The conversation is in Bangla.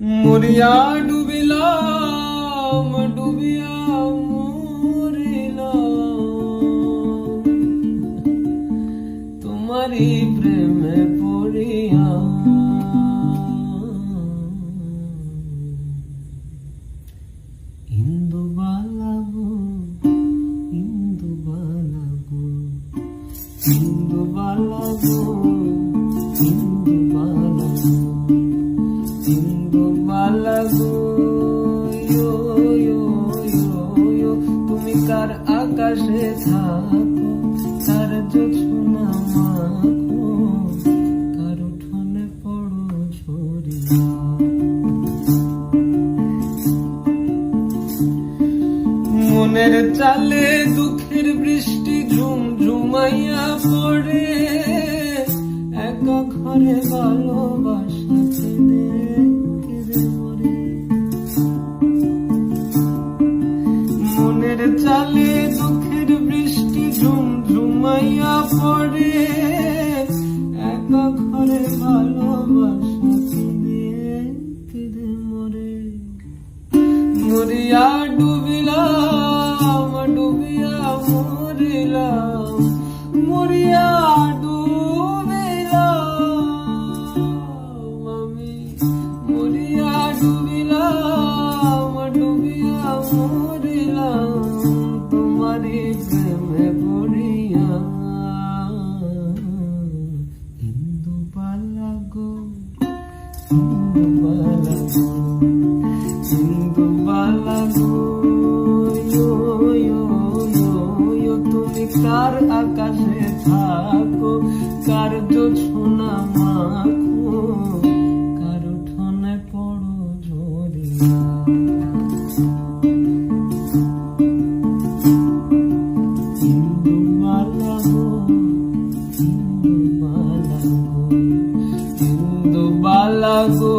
মরিয়া ডুবিলাম ডুবিয়া মরিলাম তোমারই প্রেমে পড়িয়া। ইন্দুবালা গো ইন্দুবালা গো ইন্দুবালা গো ইন্দুবালা গো ইন্দুবালা গো ইয়ো ইয়ো ইয়ো ইয়ো তুমি কার আকাশে থাকো, কার জোছনা মাখো, কার উঠোনে পড়ো ঝরিয়া। মনের চালে দুঃখের বৃষ্টি ঝুমঝুমাইয়া পড়ে, একা ঘরে ভালোবাসা কেঁদে মরে। মনের চালে দুঃখের বৃষ্টি ঝুমঝুমাইয়া পড়ে, একা ঘরে ভালোবাসা কেঁদে মরে। মরিয়া ডুবিলাম ডুবিয়া মরিলাম মরিয়া ডুবিলাম আমি মরিয়া ডুবিলাম ডুবিয়া মরিলাম তোমারই প্রেমে পড়িয়া। ইন্দুবালা গো ইন্দুবালা গো ইন্দুবালা গো ইয়ো ইয়ো ইয়ো ইয়ো তুমি কার আকাশে থাকো, কার জোছনা মাখো, কার উঠোনে পড়ো ঝরিয়া। ইন্দুবালা গো ইন্দুবালা গো ইন্দুবালা গো